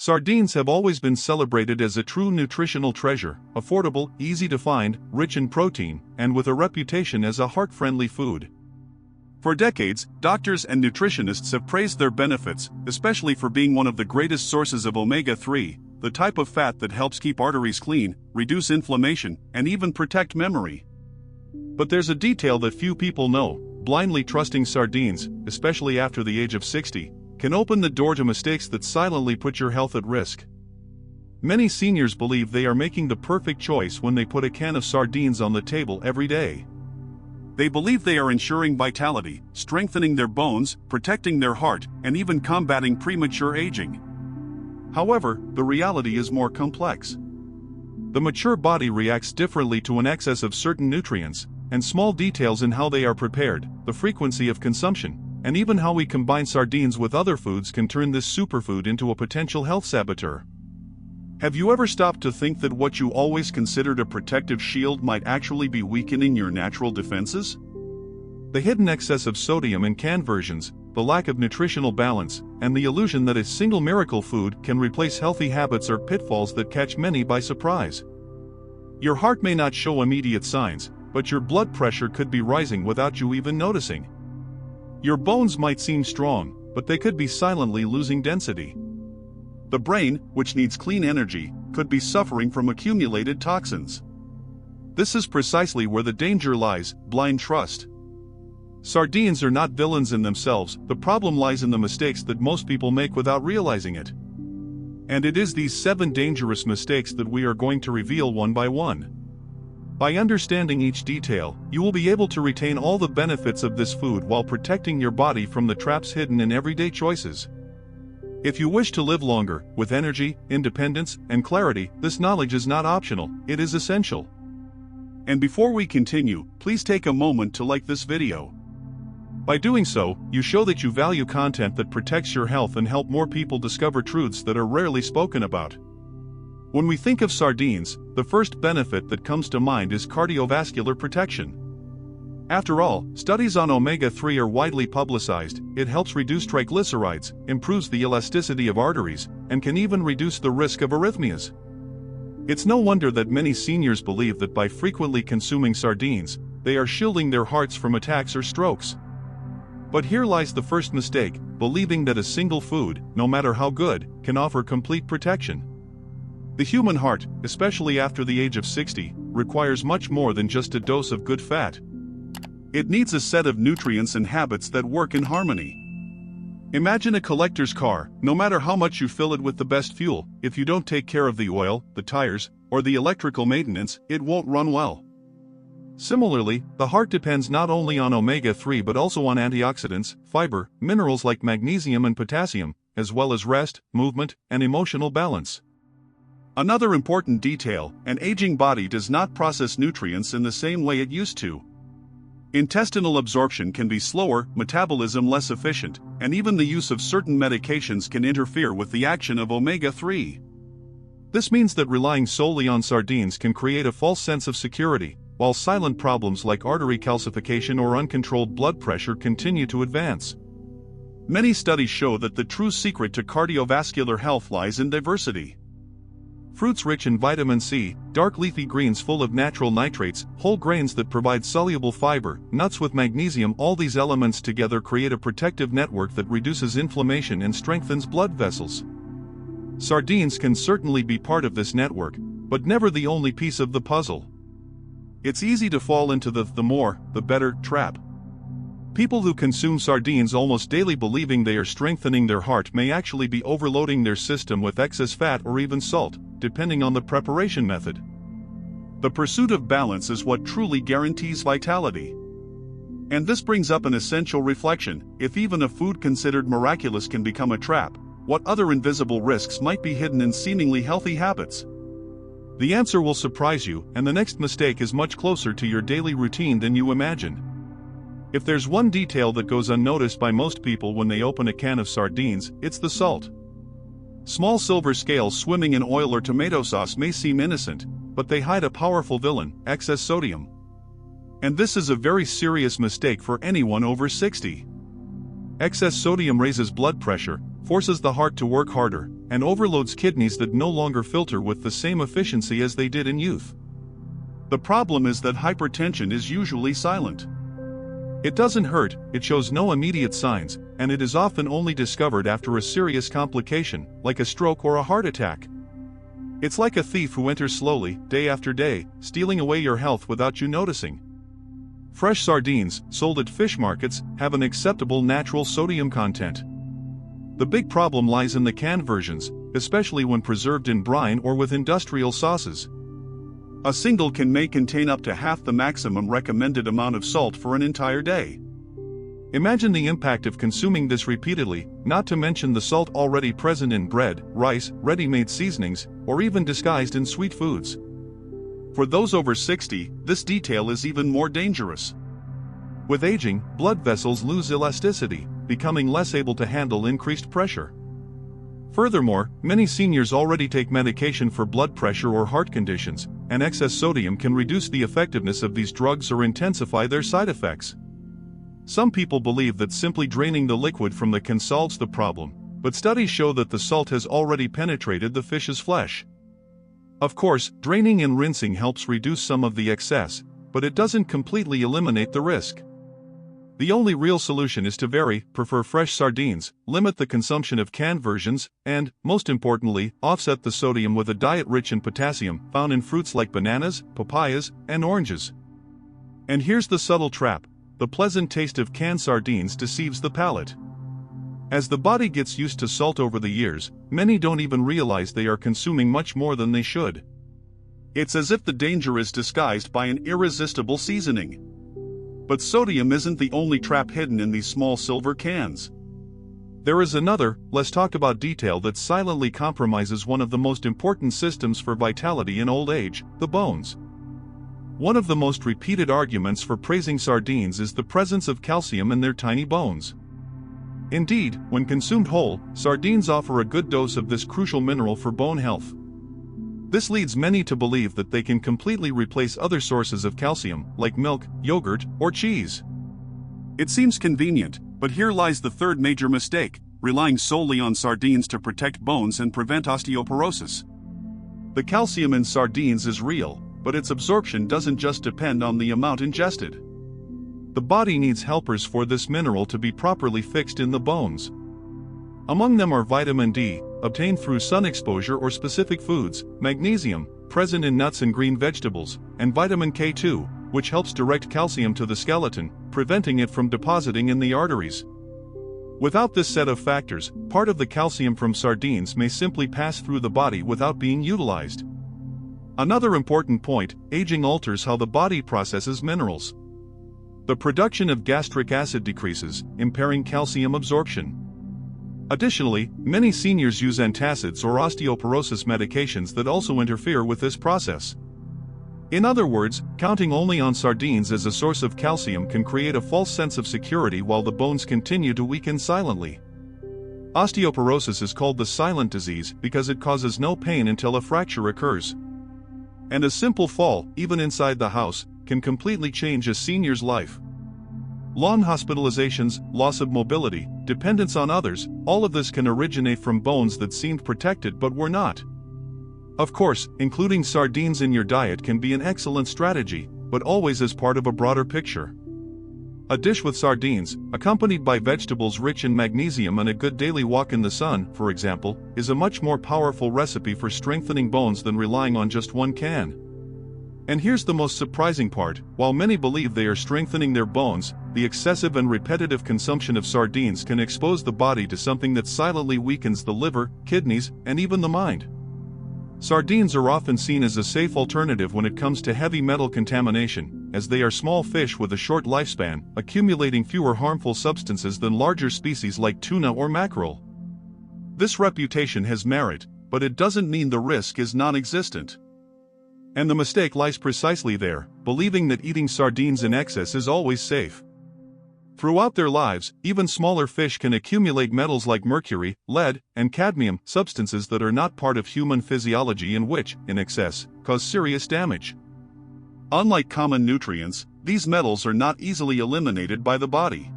Sardines have always been celebrated as a true nutritional treasure, affordable, easy to find, rich in protein, and with a reputation as a heart-friendly food. For decades, doctors and nutritionists have praised their benefits, especially for being one of the greatest sources of omega-3, the type of fat that helps keep arteries clean, reduce inflammation, and even protect memory. But there's a detail that few people know: blindly trusting sardines, especially after the age of 60, can open the door to mistakes that silently put your health at risk. Many seniors believe they are making the perfect choice when they put a can of sardines on the table every day. They believe they are ensuring vitality, strengthening their bones, protecting their heart, and even combating premature aging. However, the reality is more complex. The mature body reacts differently to an excess of certain nutrients, and small details in how they are prepared, the frequency of consumption, and even how we combine sardines with other foods can turn this superfood into a potential health saboteur. Have you ever stopped to think that what you always considered a protective shield might actually be weakening your natural defenses? The hidden excess of sodium in canned versions, the lack of nutritional balance, and the illusion that a single miracle food can replace healthy habits are pitfalls that catch many by surprise. Your heart may not show immediate signs, but your blood pressure could be rising without you even noticing. Your bones might seem strong, but they could be silently losing density. The brain, which needs clean energy, could be suffering from accumulated toxins. This is precisely where the danger lies: blind trust. Sardines are not villains in themselves, the problem lies in the mistakes that most people make without realizing it. And it is these 7 dangerous mistakes that we are going to reveal one by one. By understanding each detail, you will be able to retain all the benefits of this food while protecting your body from the traps hidden in everyday choices. If you wish to live longer, with energy, independence, and clarity, this knowledge is not optional, it is essential. And before we continue, please take a moment to like this video. By doing so, you show that you value content that protects your health and help more people discover truths that are rarely spoken about. When we think of sardines, the first benefit that comes to mind is cardiovascular protection. After all, studies on omega-3 are widely publicized. It helps reduce triglycerides, improves the elasticity of arteries, and can even reduce the risk of arrhythmias. It's no wonder that many seniors believe that by frequently consuming sardines, they are shielding their hearts from attacks or strokes. But here lies the first mistake: believing that a single food, no matter how good, can offer complete protection. The human heart, especially after the age of 60, requires much more than just a dose of good fat. It needs a set of nutrients and habits that work in harmony. Imagine a collector's car. No matter how much you fill it with the best fuel, if you don't take care of the oil, the tires, or the electrical maintenance, it won't run well. Similarly, the heart depends not only on omega-3 but also on antioxidants, fiber, minerals like magnesium and potassium, as well as rest, movement, and emotional balance. Another important detail: an aging body does not process nutrients in the same way it used to. Intestinal absorption can be slower, metabolism less efficient, and even the use of certain medications can interfere with the action of omega-3. This means that relying solely on sardines can create a false sense of security, while silent problems like artery calcification or uncontrolled blood pressure continue to advance. Many studies show that the true secret to cardiovascular health lies in diversity. Fruits rich in vitamin C, dark leafy greens full of natural nitrates, whole grains that provide soluble fiber, nuts with magnesium — all these elements together create a protective network that reduces inflammation and strengthens blood vessels. Sardines can certainly be part of this network, but never the only piece of the puzzle. It's easy to fall into the more, the better trap. People who consume sardines almost daily believing they are strengthening their heart may actually be overloading their system with excess fat or even salt, depending on the preparation method. The pursuit of balance is what truly guarantees vitality. And this brings up an essential reflection: if even a food considered miraculous can become a trap, what other invisible risks might be hidden in seemingly healthy habits? The answer will surprise you, and the next mistake is much closer to your daily routine than you imagine. If there's one detail that goes unnoticed by most people when they open a can of sardines, it's the salt. Small silver scales swimming in oil or tomato sauce may seem innocent, but they hide a powerful villain: excess sodium. And this is a very serious mistake for anyone over 60. Excess sodium raises blood pressure, forces the heart to work harder, and overloads kidneys that no longer filter with the same efficiency as they did in youth. The problem is that hypertension is usually silent. It doesn't hurt, it shows no immediate signs, and it is often only discovered after a serious complication, like a stroke or a heart attack. It's like a thief who enters slowly, day after day, stealing away your health without you noticing. Fresh sardines, sold at fish markets, have an acceptable natural sodium content. The big problem lies in the canned versions, especially when preserved in brine or with industrial sauces. A single can may contain up to half the maximum recommended amount of salt for an entire day. Imagine the impact of consuming this repeatedly, not to mention the salt already present in bread, rice, ready-made seasonings, or even disguised in sweet foods. For those over 60, this detail is even more dangerous. With aging, blood vessels lose elasticity, becoming less able to handle increased pressure. Furthermore, many seniors already take medication for blood pressure or heart conditions, and excess sodium can reduce the effectiveness of these drugs or intensify their side effects. Some people believe that simply draining the liquid from the can solves the problem, but studies show that the salt has already penetrated the fish's flesh. Of course, draining and rinsing helps reduce some of the excess, but it doesn't completely eliminate the risk. The only real solution is to prefer fresh sardines, limit the consumption of canned versions, and, most importantly, offset the sodium with a diet rich in potassium found in fruits like bananas, papayas, and oranges. And here's the subtle trap: the pleasant taste of canned sardines deceives the palate. As the body gets used to salt over the years, many don't even realize they are consuming much more than they should. It's as if the danger is disguised by an irresistible seasoning. But sodium isn't the only trap hidden in these small silver cans. There is another, less talked about detail that silently compromises one of the most important systems for vitality in old age: the bones. One of the most repeated arguments for praising sardines is the presence of calcium in their tiny bones. Indeed, when consumed whole, sardines offer a good dose of this crucial mineral for bone health. This leads many to believe that they can completely replace other sources of calcium, like milk, yogurt, or cheese. It seems convenient, but here lies the third major mistake: relying solely on sardines to protect bones and prevent osteoporosis. The calcium in sardines is real, but its absorption doesn't just depend on the amount ingested. The body needs helpers for this mineral to be properly fixed in the bones. Among them are vitamin D, obtained through sun exposure or specific foods, magnesium, present in nuts and green vegetables, and vitamin K2, which helps direct calcium to the skeleton, preventing it from depositing in the arteries. Without this set of factors, part of the calcium from sardines may simply pass through the body without being utilized. Another important point: aging alters how the body processes minerals. The production of gastric acid decreases, impairing calcium absorption. Additionally, many seniors use antacids or osteoporosis medications that also interfere with this process. In other words, counting only on sardines as a source of calcium can create a false sense of security while the bones continue to weaken silently. Osteoporosis is called the silent disease because it causes no pain until a fracture occurs. And a simple fall, even inside the house, can completely change a senior's life. Long hospitalizations, loss of mobility, dependence on others, all of this can originate from bones that seemed protected but were not. Of course, including sardines in your diet can be an excellent strategy, but always as part of a broader picture. A dish with sardines, accompanied by vegetables rich in magnesium and a good daily walk in the sun, for example, is a much more powerful recipe for strengthening bones than relying on just one can. And here's the most surprising part: while many believe they are strengthening their bones, the excessive and repetitive consumption of sardines can expose the body to something that silently weakens the liver, kidneys, and even the mind. Sardines are often seen as a safe alternative when it comes to heavy metal contamination, as they are small fish with a short lifespan, accumulating fewer harmful substances than larger species like tuna or mackerel. This reputation has merit, but it doesn't mean the risk is non-existent. And the mistake lies precisely there, believing that eating sardines in excess is always safe. Throughout their lives, even smaller fish can accumulate metals like mercury, lead, and cadmium, substances that are not part of human physiology and which, in excess, cause serious damage. Unlike common nutrients, these metals are not easily eliminated by the body.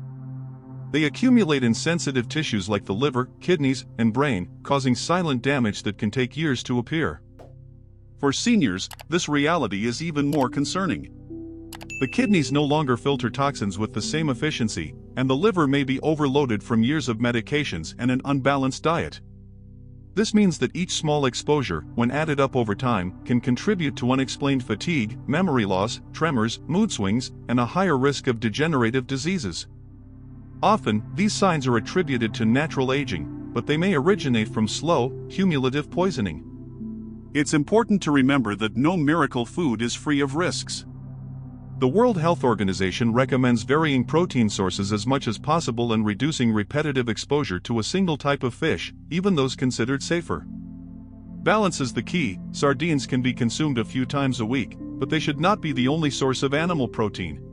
They accumulate in sensitive tissues like the liver, kidneys, and brain, causing silent damage that can take years to appear. For seniors, this reality is even more concerning. The kidneys no longer filter toxins with the same efficiency, and the liver may be overloaded from years of medications and an unbalanced diet. This means that each small exposure, when added up over time, can contribute to unexplained fatigue, memory loss, tremors, mood swings, and a higher risk of degenerative diseases. Often, these signs are attributed to natural aging, but they may originate from slow, cumulative poisoning. It's important to remember that no miracle food is free of risks. The World Health Organization recommends varying protein sources as much as possible and reducing repetitive exposure to a single type of fish, even those considered safer. Balance is the key. Sardines can be consumed a few times a week, but they should not be the only source of animal protein.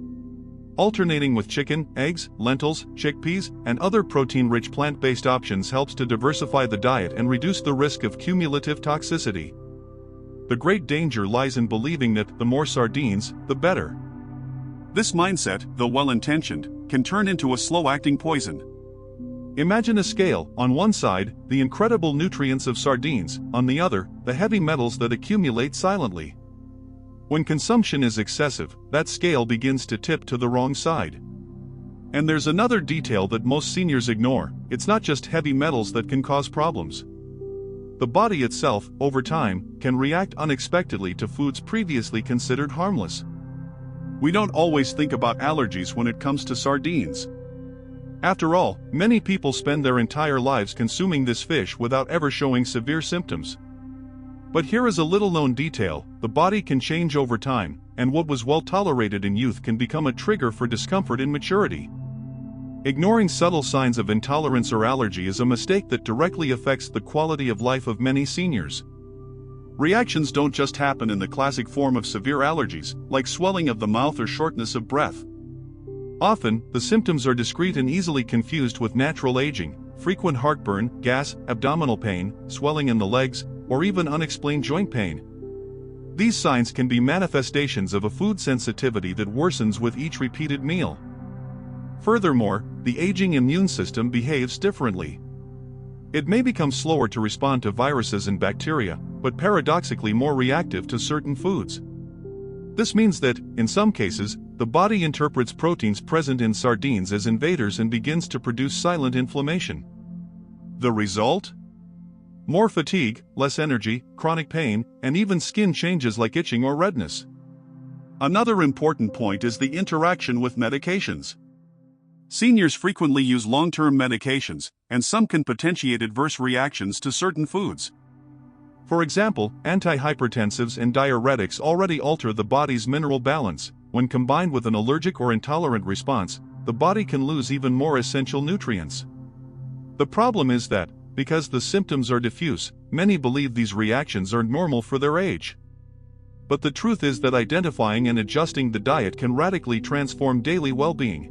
Alternating with chicken, eggs, lentils, chickpeas, and other protein-rich plant-based options helps to diversify the diet and reduce the risk of cumulative toxicity. The great danger lies in believing that the more sardines, the better. This mindset, though well-intentioned, can turn into a slow-acting poison. Imagine a scale: on one side, the incredible nutrients of sardines, on the other, the heavy metals that accumulate silently. When consumption is excessive, that scale begins to tip to the wrong side. And there's another detail that most seniors ignore: it's not just heavy metals that can cause problems. The body itself, over time, can react unexpectedly to foods previously considered harmless. We don't always think about allergies when it comes to sardines. After all, many people spend their entire lives consuming this fish without ever showing severe symptoms. But here is a little-known detail: the body can change over time, and what was well tolerated in youth can become a trigger for discomfort in maturity. Ignoring subtle signs of intolerance or allergy is a mistake that directly affects the quality of life of many seniors. Reactions don't just happen in the classic form of severe allergies, like swelling of the mouth or shortness of breath. Often, the symptoms are discrete and easily confused with natural aging: frequent heartburn, gas, abdominal pain, swelling in the legs, or even unexplained joint pain. These signs can be manifestations of a food sensitivity that worsens with each repeated meal. Furthermore, the aging immune system behaves differently. It may become slower to respond to viruses and bacteria, but paradoxically more reactive to certain foods. This means that, in some cases, the body interprets proteins present in sardines as invaders and begins to produce silent inflammation. The result? More fatigue, less energy, chronic pain, and even skin changes like itching or redness. Another important point is the interaction with medications. Seniors frequently use long-term medications, and some can potentiate adverse reactions to certain foods. For example, antihypertensives and diuretics already alter the body's mineral balance. When combined with an allergic or intolerant response, the body can lose even more essential nutrients. The problem is that, because the symptoms are diffuse, many believe these reactions are normal for their age. But the truth is that identifying and adjusting the diet can radically transform daily well-being.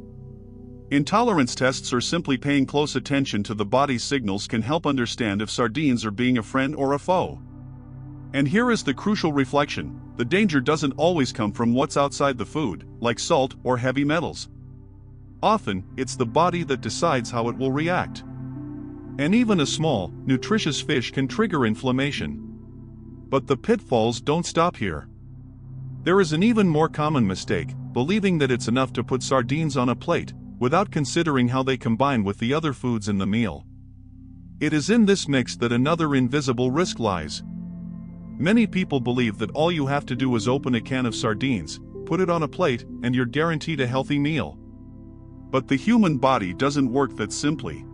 Intolerance tests or simply paying close attention to the body's signals can help understand if sardines are being a friend or a foe. And here is the crucial reflection: the danger doesn't always come from what's outside the food, like salt or heavy metals. Often, it's the body that decides how it will react. And even a small, nutritious fish can trigger inflammation. But the pitfalls don't stop here. There is an even more common mistake: believing that it's enough to put sardines on a plate, without considering how they combine with the other foods in the meal. It is in this mix that another invisible risk lies. Many people believe that all you have to do is open a can of sardines, put it on a plate, and you're guaranteed a healthy meal. But the human body doesn't work that simply.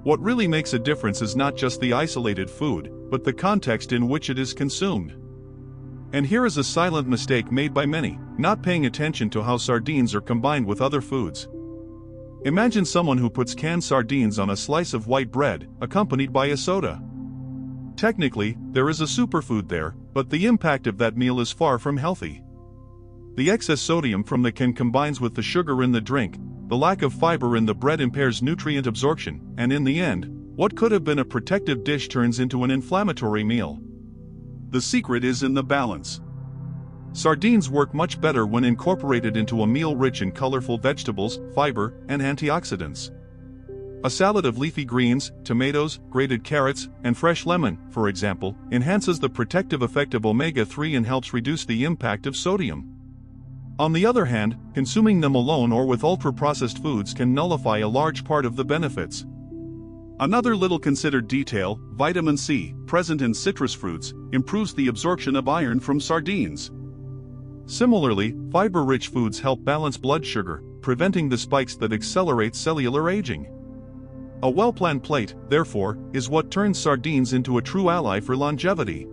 What really makes a difference is not just the isolated food, but the context in which it is consumed. And here is a silent mistake made by many: not paying attention to how sardines are combined with other foods. Imagine someone who puts canned sardines on a slice of white bread, accompanied by a soda. Technically, there is a superfood there, but the impact of that meal is far from healthy. The excess sodium from the can combines with the sugar in the drink, the lack of fiber in the bread impairs nutrient absorption, and in the end, what could have been a protective dish turns into an inflammatory meal. The secret is in the balance. Sardines work much better when incorporated into a meal rich in colorful vegetables, fiber, and antioxidants. A salad of leafy greens, tomatoes, grated carrots, and fresh lemon, for example, enhances the protective effect of omega-3 and helps reduce the impact of sodium. On the other hand, consuming them alone or with ultra-processed foods can nullify a large part of the benefits. Another little considered detail, vitamin C, present in citrus fruits, improves the absorption of iron from sardines. Similarly, fiber-rich foods help balance blood sugar, preventing the spikes that accelerate cellular aging. A well-planned plate, therefore, is what turns sardines into a true ally for longevity.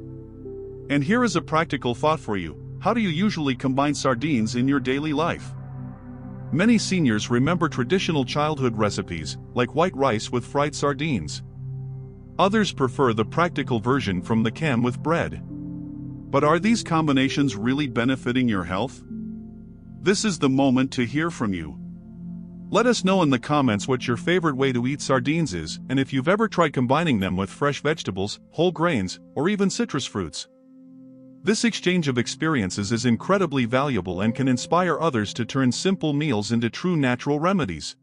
And here is a practical thought for you. How do you usually combine sardines in your daily life? Many seniors remember traditional childhood recipes, like white rice with fried sardines. Others prefer the practical version from the can with bread. But are these combinations really benefiting your health? This is the moment to hear from you. Let us know in the comments what your favorite way to eat sardines is, and if you've ever tried combining them with fresh vegetables, whole grains, or even citrus fruits. This exchange of experiences is incredibly valuable and can inspire others to turn simple meals into true natural remedies.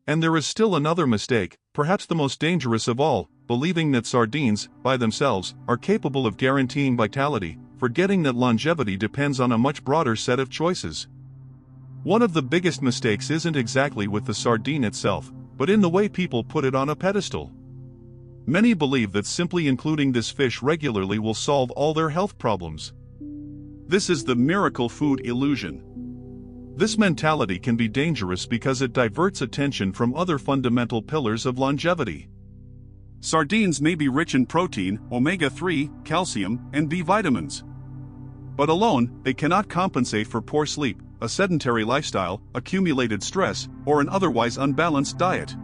And there is still another mistake, perhaps the most dangerous of all, believing that sardines, by themselves, are capable of guaranteeing vitality, forgetting that longevity depends on a much broader set of choices. One of the biggest mistakes isn't exactly with the sardine itself, but in the way people put it on a pedestal. Many believe that simply including this fish regularly will solve all their health problems. This is the miracle food illusion. This mentality can be dangerous because it diverts attention from other fundamental pillars of longevity. Sardines may be rich in protein, omega-3, calcium, and B vitamins. But alone, they cannot compensate for poor sleep, a sedentary lifestyle, accumulated stress, or an otherwise unbalanced diet.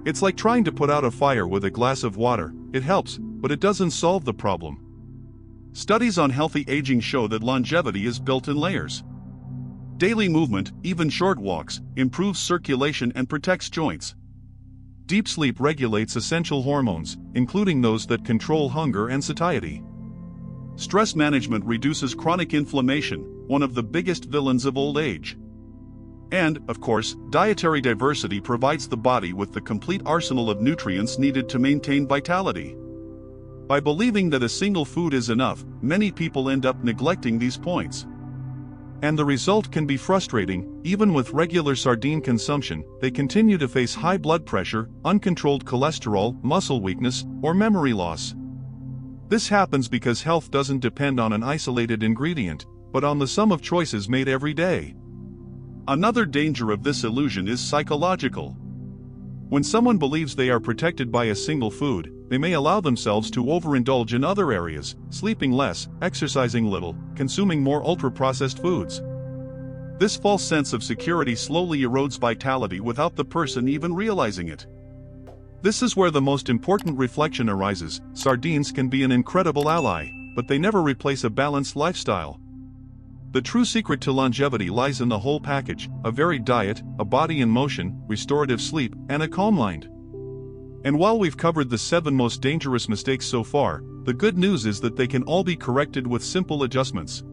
It's like trying to put out a fire with a glass of water. It helps, but it doesn't solve the problem. Studies on healthy aging show that longevity is built in layers. Daily movement, even short walks, improves circulation and protects joints. Deep sleep regulates essential hormones, including those that control hunger and satiety. Stress management reduces chronic inflammation, one of the biggest villains of old age. And, of course, dietary diversity provides the body with the complete arsenal of nutrients needed to maintain vitality. By believing that a single food is enough, many people end up neglecting these points. And the result can be frustrating. Even with regular sardine consumption, they continue to face high blood pressure, uncontrolled cholesterol, muscle weakness, or memory loss. This happens because health doesn't depend on an isolated ingredient, but on the sum of choices made every day. Another danger of this illusion is psychological. When someone believes they are protected by a single food, they may allow themselves to overindulge in other areas, sleeping less, exercising little, consuming more ultra-processed foods. This false sense of security slowly erodes vitality without the person even realizing it. This is where the most important reflection arises. Sardines can be an incredible ally, but they never replace a balanced lifestyle. The true secret to longevity lies in the whole package: a varied diet, a body in motion, restorative sleep, and a calm mind. And while we've covered the 7 most dangerous mistakes so far, the good news is that they can all be corrected with simple adjustments.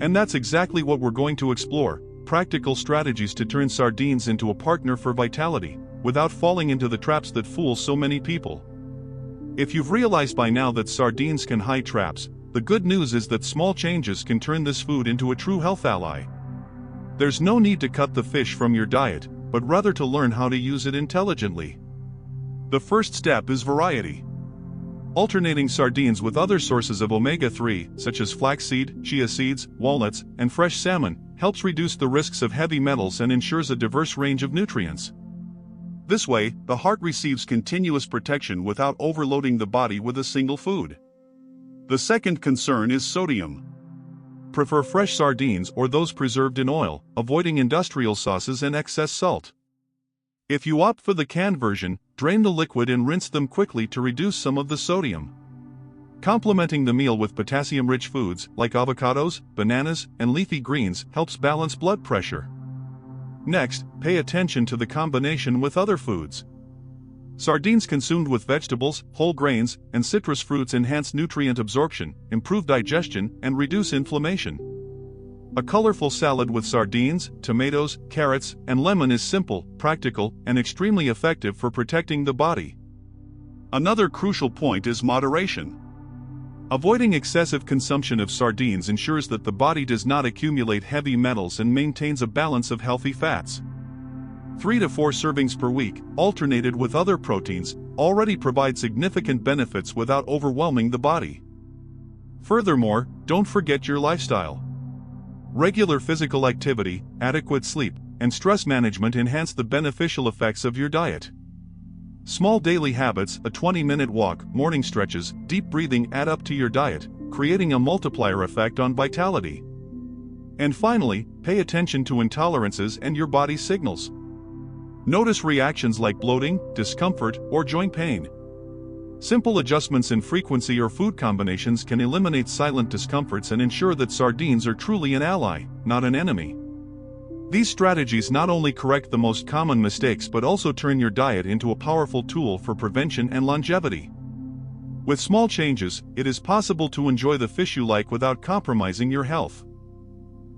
And that's exactly what we're going to explore: practical strategies to turn sardines into a partner for vitality, without falling into the traps that fool so many people. If you've realized by now that sardines can hide traps, the good news is that small changes can turn this food into a true health ally. There's no need to cut the fish from your diet, but rather to learn how to use it intelligently. The first step is variety. Alternating sardines with other sources of omega-3, such as flaxseed, chia seeds, walnuts, and fresh salmon, helps reduce the risks of heavy metals and ensures a diverse range of nutrients. This way, the heart receives continuous protection without overloading the body with a single food. The second concern is sodium. Prefer fresh sardines or those preserved in oil, avoiding industrial sauces and excess salt. If you opt for the canned version, drain the liquid and rinse them quickly to reduce some of the sodium. Complementing the meal with potassium-rich foods like avocados, bananas, and leafy greens helps balance blood pressure. Next, pay attention to the combination with other foods. Sardines consumed with vegetables, whole grains, and citrus fruits enhance nutrient absorption, improve digestion, and reduce inflammation. A colorful salad with sardines, tomatoes, carrots, and lemon is simple, practical, and extremely effective for protecting the body. Another crucial point is moderation. Avoiding excessive consumption of sardines ensures that the body does not accumulate heavy metals and maintains a balance of healthy fats. 3 to 4 servings per week, alternated with other proteins, already provide significant benefits without overwhelming the body. Furthermore, don't forget your lifestyle. Regular physical activity, adequate sleep, and stress management enhance the beneficial effects of your diet. Small daily habits, a 20-minute walk, morning stretches, deep breathing add up to your diet, creating a multiplier effect on vitality. And finally, pay attention to intolerances and your body's signals. Notice reactions like bloating, discomfort, or joint pain. Simple adjustments in frequency or food combinations can eliminate silent discomforts and ensure that sardines are truly an ally, not an enemy. These strategies not only correct the most common mistakes but also turn your diet into a powerful tool for prevention and longevity. With small changes, it is possible to enjoy the fish you like without compromising your health.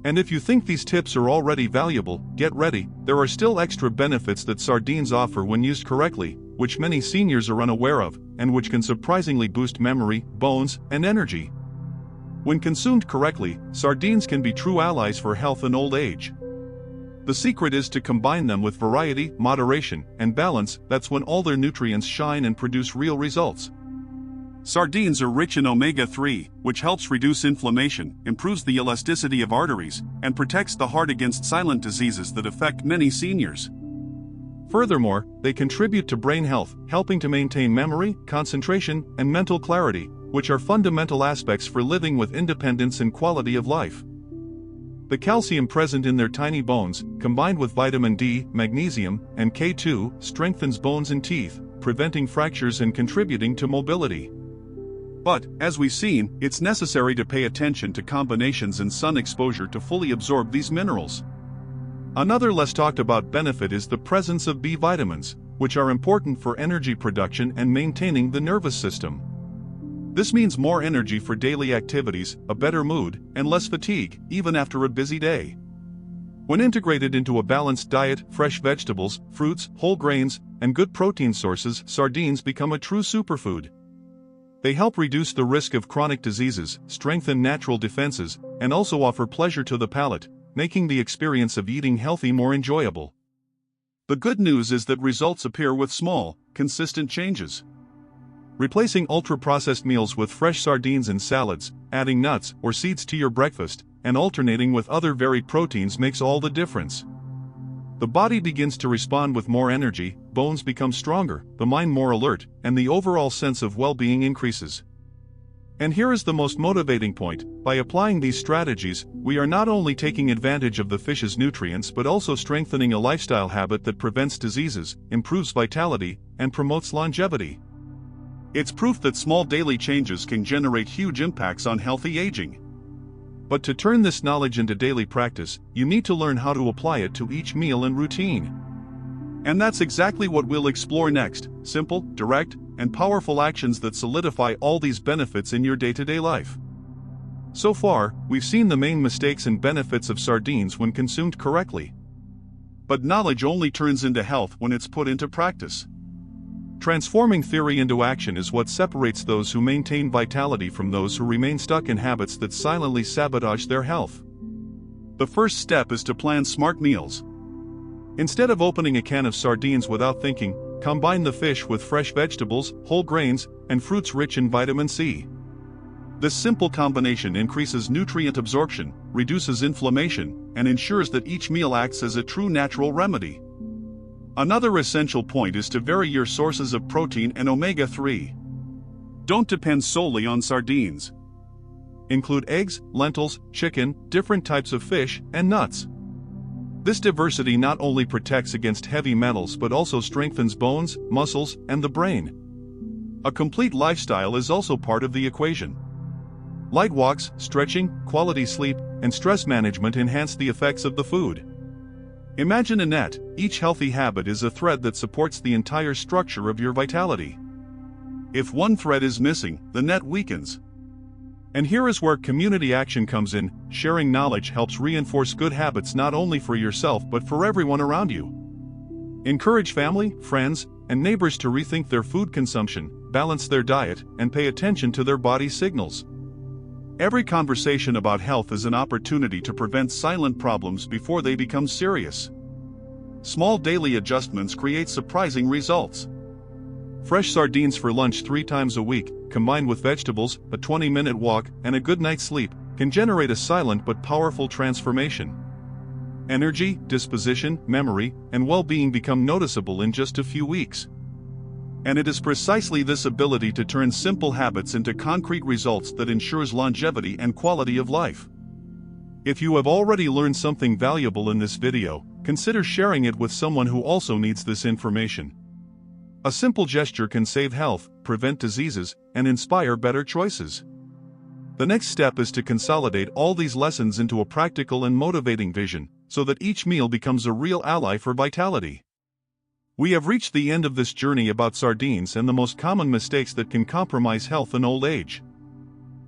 And if you think these tips are already valuable, get ready, there are still extra benefits that sardines offer when used correctly, which many seniors are unaware of, and which can surprisingly boost memory, bones, and energy. When consumed correctly, sardines can be true allies for health and old age. The secret is to combine them with variety, moderation, and balance. That's when all their nutrients shine and produce real results. Sardines are rich in omega-3, which helps reduce inflammation, improves the elasticity of arteries, and protects the heart against silent diseases that affect many seniors. Furthermore, they contribute to brain health, helping to maintain memory, concentration, and mental clarity, which are fundamental aspects for living with independence and quality of life. The calcium present in their tiny bones, combined with vitamin D, magnesium, and K2, strengthens bones and teeth, preventing fractures and contributing to mobility. But, as we've seen, it's necessary to pay attention to combinations and sun exposure to fully absorb these minerals. Another less talked about benefit is the presence of B vitamins, which are important for energy production and maintaining the nervous system. This means more energy for daily activities, a better mood, and less fatigue, even after a busy day. When integrated into a balanced diet, fresh vegetables, fruits, whole grains, and good protein sources, sardines become a true superfood. They help reduce the risk of chronic diseases, strengthen natural defenses, and also offer pleasure to the palate, making the experience of eating healthy more enjoyable. The good news is that results appear with small, consistent changes. Replacing ultra-processed meals with fresh sardines in salads, adding nuts or seeds to your breakfast, and alternating with other varied proteins makes all the difference. The body begins to respond with more energy, bones become stronger, the mind more alert, and the overall sense of well-being increases. And here is the most motivating point: by applying these strategies, we are not only taking advantage of the fish's nutrients but also strengthening a lifestyle habit that prevents diseases, improves vitality, and promotes longevity. It's proof that small daily changes can generate huge impacts on healthy aging. But to turn this knowledge into daily practice, you need to learn how to apply it to each meal and routine. And that's exactly what we'll explore next: simple, direct, and powerful actions that solidify all these benefits in your day-to-day life. So far, we've seen the main mistakes and benefits of sardines when consumed correctly. But knowledge only turns into health when it's put into practice. Transforming theory into action is what separates those who maintain vitality from those who remain stuck in habits that silently sabotage their health. The first step is to plan smart meals. Instead of opening a can of sardines without thinking, combine the fish with fresh vegetables, whole grains, and fruits rich in vitamin C. This simple combination increases nutrient absorption, reduces inflammation, and ensures that each meal acts as a true natural remedy. Another essential point is to vary your sources of protein and omega-3. Don't depend solely on sardines. Include eggs, lentils, chicken, different types of fish, and nuts. This diversity not only protects against heavy metals but also strengthens bones, muscles, and the brain. A complete lifestyle is also part of the equation. Light walks, stretching, quality sleep, and stress management enhance the effects of the food. Imagine a net. Each healthy habit is a thread that supports the entire structure of your vitality. If one thread is missing, the net weakens. And here is where community action comes in. Sharing knowledge helps reinforce good habits not only for yourself but for everyone around you. Encourage family, friends, and neighbors to rethink their food consumption, balance their diet, and pay attention to their body signals. Every conversation about health is an opportunity to prevent silent problems before they become serious. Small daily adjustments create surprising results. Fresh sardines for lunch 3 times a week, combined with vegetables, a 20-minute walk, and a good night's sleep, can generate a silent but powerful transformation. Energy, disposition, memory, and well-being become noticeable in just a few weeks. And it is precisely this ability to turn simple habits into concrete results that ensures longevity and quality of life. If you have already learned something valuable in this video, consider sharing it with someone who also needs this information. A simple gesture can save health, prevent diseases, and inspire better choices. The next step is to consolidate all these lessons into a practical and motivating vision, so that each meal becomes a real ally for vitality. We have reached the end of this journey about sardines and the most common mistakes that can compromise health in old age.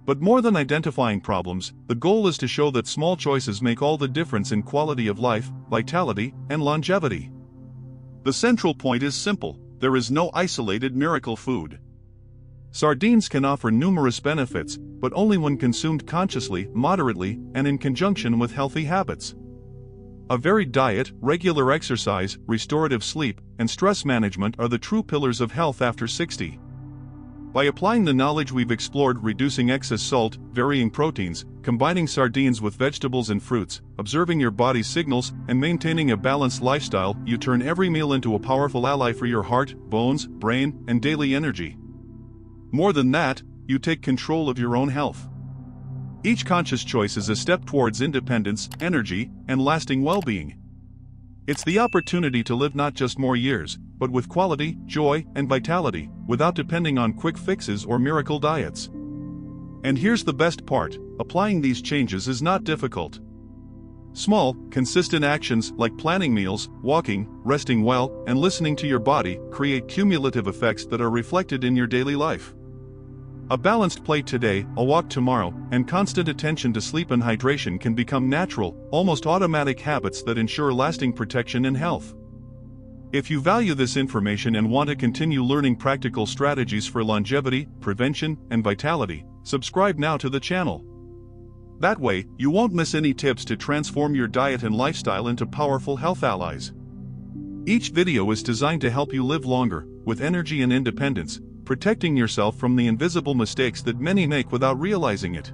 But more than identifying problems, the goal is to show that small choices make all the difference in quality of life, vitality, and longevity. The central point is simple: there is no isolated miracle food. Sardines can offer numerous benefits, but only when consumed consciously, moderately, and in conjunction with healthy habits. A varied diet, regular exercise, restorative sleep, and stress management are the true pillars of health after 60. By applying the knowledge we've explored, reducing excess salt, varying proteins, combining sardines with vegetables and fruits, observing your body's signals, and maintaining a balanced lifestyle, you turn every meal into a powerful ally for your heart, bones, brain, and daily energy. More than that, you take control of your own health. Each conscious choice is a step towards independence, energy, and lasting well-being. It's the opportunity to live not just more years, but with quality, joy, and vitality, without depending on quick fixes or miracle diets. And here's the best part: applying these changes is not difficult. Small, consistent actions like planning meals, walking, resting well, and listening to your body create cumulative effects that are reflected in your daily life. A balanced plate today, a walk tomorrow, and constant attention to sleep and hydration can become natural, almost automatic habits that ensure lasting protection and health. If you value this information and want to continue learning practical strategies for longevity, prevention, and vitality, subscribe now to the channel. That way, you won't miss any tips to transform your diet and lifestyle into powerful health allies. Each video is designed to help you live longer, with energy and independence, protecting yourself from the invisible mistakes that many make without realizing it.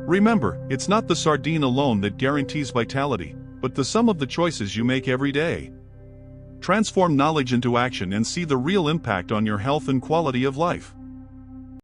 Remember, it's not the sardine alone that guarantees vitality, but the sum of the choices you make every day. Transform knowledge into action and see the real impact on your health and quality of life.